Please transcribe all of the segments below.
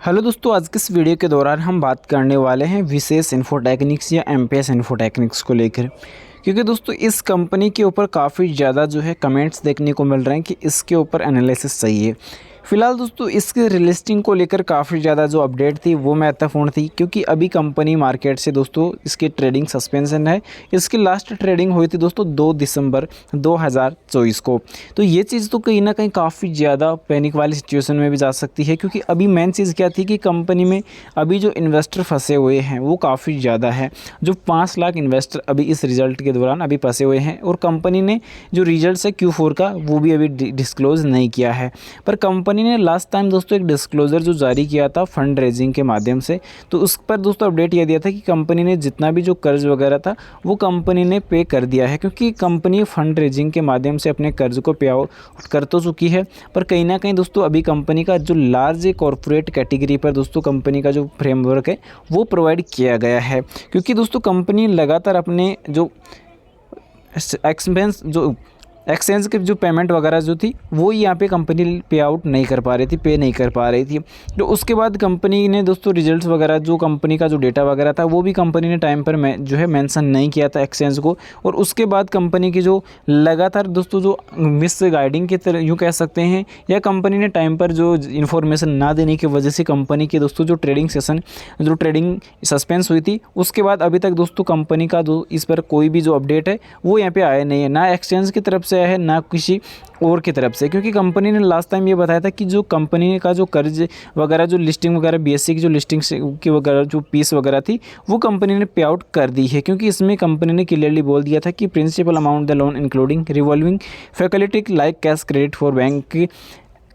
Hello दोस्तों, आज के इस वीडियो के दौरान हम बात करने वाले हैं विशेष इन्फोटेक्निक्स या एमपीएस इन्फोटेक्निक्स को लेकर। क्योंकि दोस्तों इस कंपनी के ऊपर काफ़ी ज़्यादा जो है कमेंट्स देखने को मिल रहे हैं कि इसके ऊपर एनालिसिस चाहिए। फिलहाल दोस्तों इसके रिलिस्टिंग को लेकर काफ़ी ज़्यादा जो अपडेट थी वो महत्वपूर्ण थी, क्योंकि अभी कंपनी मार्केट से दोस्तों इसकी ट्रेडिंग सस्पेंशन है। इसकी लास्ट ट्रेडिंग हुई थी दोस्तों 2 दिसंबर 2024 को। तो ये चीज़ तो कहीं ना कहीं काफ़ी ज़्यादा पैनिक वाली सिचुएशन में भी जा सकती है, क्योंकि अभी मेन चीज़ क्या थी कि कंपनी में अभी जो इन्वेस्टर फंसे हुए हैं वो काफ़ी ज़्यादा है। जो 5 लाख इन्वेस्टर अभी इस रिजल्ट के दौरान अभी फंसे हुए हैं, और कंपनी ने जो रिजल्ट है Q4 का वो भी अभी डिस्क्लोज़ नहीं किया है। पर कंपनी ने लास्ट टाइम दोस्तों एक डिस्क्लोजर जो जारी किया था फंड रेजिंग के माध्यम से, तो उस पर दोस्तों अपडेट यह दिया था कि कंपनी ने जितना भी जो कर्ज वगैरह था वो कंपनी ने पे कर दिया है, क्योंकि कंपनी फंड रेजिंग के माध्यम से अपने कर्ज को पे आउट कर तो चुकी है। पर कहीं ना कहीं दोस्तों अभी कंपनी का जो लार्ज कॉरपोरेट कैटेगरी पर दोस्तों कंपनी का जो फ्रेमवर्क है वो प्रोवाइड किया गया है, क्योंकि दोस्तों कंपनी लगातार अपने जो एक्सचेंज की जो पेमेंट वगैरह जो थी वो यहाँ पे कंपनी पे आउट नहीं कर पा रही थी, पे नहीं कर पा रही थी। तो उसके बाद कंपनी ने दोस्तों रिजल्ट्स वगैरह जो कंपनी का जो डेटा वगैरह था वो भी कंपनी ने टाइम पर जो है मेंशन नहीं किया था एक्सचेंज को। और उसके बाद कंपनी की जो लगातार दोस्तों जो मिस गाइडिंग की तरह यूँ कह सकते हैं, या कंपनी ने टाइम पर जो इन्फॉर्मेशन ना देने की वजह से कंपनी की दोस्तों जो ट्रेडिंग सस्पेंस हुई थी, उसके बाद अभी तक दोस्तों कंपनी का जो इस पर कोई भी जो अपडेट है वो यहाँ पे आया नहीं है, ना एक्सचेंज की तरफ से है ना किसी और की तरफ से। क्योंकि कंपनी ने लास्ट टाइम ये बताया था कि जो कंपनी का जो कर्ज वगैरह जो लिस्टिंग वगैरह बीएससी की जो लिस्टिंग की वगैरह जो फीस वगैरह थी वो कंपनी ने पे आउट कर दी है, क्योंकि इसमें कंपनी ने क्लियरली बोल दिया था कि principal amount the loan including revolving facility like cash credit for bank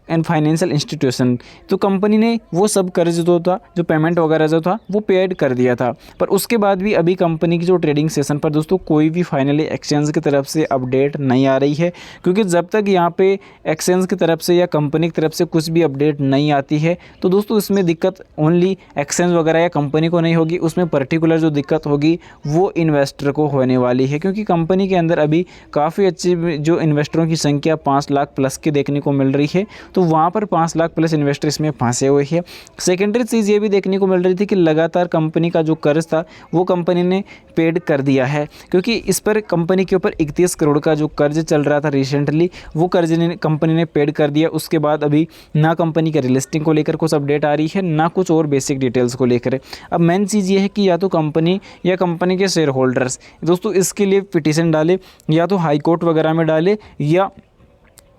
and financial institution. तो कंपनी ने वो सब कर्ज जो था, जो पेमेंट वगैरह जो था वो पेड कर दिया था। पर उसके बाद भी अभी कंपनी की जो ट्रेडिंग सेशन पर दोस्तों कोई भी फाइनली एक्सचेंज की तरफ से अपडेट नहीं आ रही है, क्योंकि जब तक यहाँ पे एक्सचेंज की तरफ से या कंपनी की तरफ से कुछ भी अपडेट नहीं आती है तो दोस्तों इसमें दिक्कत ओनली एक्सचेंज वगैरह या कंपनी को नहीं होगी, उसमें पर्टिकुलर जो दिक्कत होगी वो इन्वेस्टर को होने वाली है। क्योंकि कंपनी के अंदर अभी काफ़ी अच्छी जो इन्वेस्टरों की संख्या 5 लाख प्लस की देखने को मिल रही है, तो वहाँ पर 5 लाख प्लस इन्वेस्टर इसमें फंसे हुए हैं। सेकेंडरी चीज़ ये भी देखने को मिल रही थी कि लगातार कंपनी का जो कर्ज था वो कंपनी ने पेड कर दिया है, क्योंकि इस पर कंपनी के ऊपर 31 करोड़ का जो कर्ज चल रहा था रिसेंटली, वो कर्ज ने कंपनी ने पेड कर दिया। उसके बाद अभी ना कंपनी के रिलिस्टिंग को लेकर कुछ अपडेट आ रही है, ना कुछ और बेसिक डिटेल्स को लेकर। अब मेन चीज़ ये है कि या तो कंपनी या कंपनी के शेयर होल्डर्स दोस्तों इसके लिए पिटीशन डाले, या तो हाई कोर्ट वगैरह में डाले, या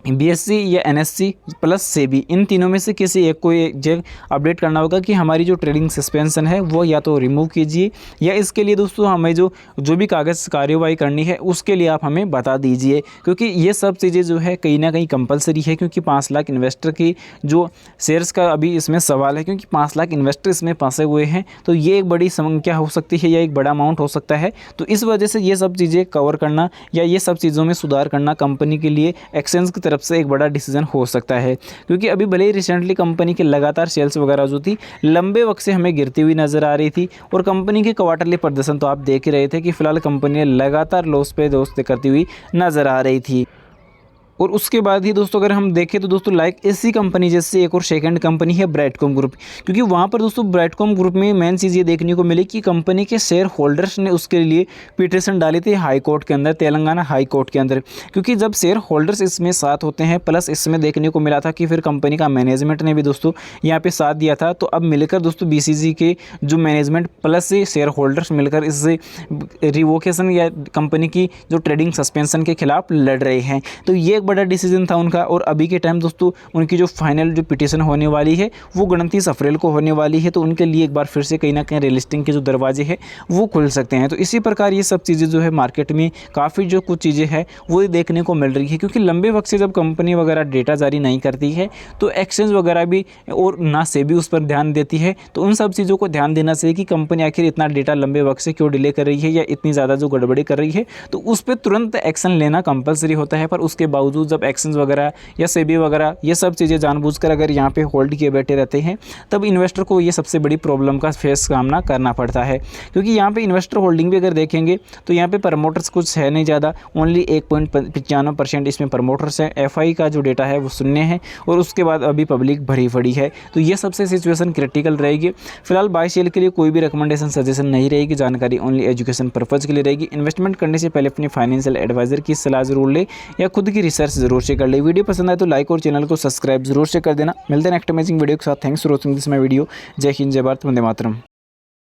बीएससी या एनएससी प्लस सेबी, इन तीनों में से किसी एक को ये अपडेट करना होगा कि हमारी जो ट्रेडिंग सस्पेंशन है वो या तो रिमूव कीजिए, या इसके लिए दोस्तों हमें जो भी कागज़ कार्यवाही करनी है उसके लिए आप हमें बता दीजिए। क्योंकि ये सब चीज़ें जो है कहीं ना कहीं कंपलसरी है, क्योंकि 5 लाख इन्वेस्टर की जो शेयर्स का अभी इसमें सवाल है, क्योंकि 5 लाख इन्वेस्टर इसमें फंसे हुए हैं, तो ये एक बड़ी संख्या हो सकती है या एक बड़ा अमाउंट हो सकता है। तो इस वजह से ये सब चीज़ें कवर करना या ये सब चीज़ों में सुधार करना कंपनी के लिए एक्सचेंज की तरफ से एक बड़ा डिसीजन हो सकता है। क्योंकि अभी भले ही रिसेंटली कंपनी के लगातार सेल्स वगैरह जो थी लंबे वक्त से हमें गिरती हुई नजर आ रही थी, और कंपनी के क्वार्टरली प्रदर्शन तो आप देख ही रहे थे कि फिलहाल कंपनी लगातार लॉस पे दोस्त करती हुई नजर आ रही थी। और उसके बाद ही दोस्तों अगर हम देखें तो दोस्तों लाइक इसी कंपनी जैसे एक और सेकंड कंपनी है ब्राइटकॉम ग्रुप, क्योंकि वहाँ पर दोस्तों ब्राइटकॉम ग्रुप में मेन चीज़ ये देखने को मिली कि कंपनी के शेयर होल्डर्स ने उसके लिए पिटीशन डाली थी हाई कोर्ट के अंदर, तेलंगाना हाई कोर्ट के अंदर। क्योंकि जब शेयर होल्डर्स इसमें साथ होते हैं, प्लस इसमें देखने को मिला था कि फिर कंपनी का मैनेजमेंट ने भी दोस्तों यहाँ पर साथ दिया था, तो अब मिलकर दोस्तों BCG के जो मैनेजमेंट प्लस से शेयर होल्डर्स मिलकर इस रिवोकेशन या कंपनी की जो ट्रेडिंग सस्पेंशन के खिलाफ लड़ रहे हैं। तो ये बड़ा डिसीजन था उनका, और अभी के टाइम दोस्तों उनकी जो फाइनल जो पिटीशन होने वाली है वो 29 अप्रैल को होने वाली है, तो उनके लिए एक बार फिर से कहीं ना कहीं रिलिस्टिंग के जो दरवाजे हैं वो खुल सकते हैं। तो इसी प्रकार ये सब चीज़ें जो है मार्केट में काफ़ी जो कुछ चीज़ें हैं वो देखने को मिल रही है, क्योंकि लंबे वक्त से जब कंपनी वगैरह डेटा जारी नहीं करती है तो एक्सचेंज वगैरह भी और ना सेबी उस पर ध्यान देती है। तो उन सब चीज़ों को ध्यान देना चाहिए कि कंपनी आखिर इतना डेटा लंबे वक्त से क्यों डिले कर रही है या इतनी ज़्यादा जो गड़बड़ी कर रही है, तो उस पर तुरंत एक्शन लेना कंपलसरी होता है। पर उसके बावजूद बावजूद जब एक्सचेंज वगैरह या सेबी वगैरह ये सब चीज़ें जानबूझकर अगर यहाँ पे होल्ड किए बैठे रहते हैं, तब इन्वेस्टर को ये सबसे बड़ी प्रॉब्लम का फेस सामना करना पड़ता है। क्योंकि यहाँ पे इन्वेस्टर होल्डिंग भी अगर देखेंगे तो यहाँ पे प्रमोटर्स कुछ है नहीं ज़्यादा, ओनली 1.95% इसमें प्रमोटर्स हैं। एफआई का जो डेटा है वो शून्य है और उसके बाद अभी पब्लिक भरी पड़ी है। तो ये सबसे सिचुएशन क्रिटिकल रहेगी। फिलहाल बाय सेल के लिए कोई भी रिकमेंडेशन सजेशन नहीं रहेगी, जानकारी ओनली एजुकेशन पर्पज़ के लिए रहेगी। इन्वेस्टमेंट करने से पहले अपनी फाइनेंशियल एडवाइजर की सलाह जरूर ले या खुद की रिसर्च जरूर से कर ले। वीडियो पसंद आए तो लाइक और चैनल को सब्सक्राइब जरूर से कर देना। मिलते हैं नेक्स्ट अमेजिंग वीडियो के साथ। Thanks for watching this my video. जय हिंद, जय भारत, वंदे मातरम।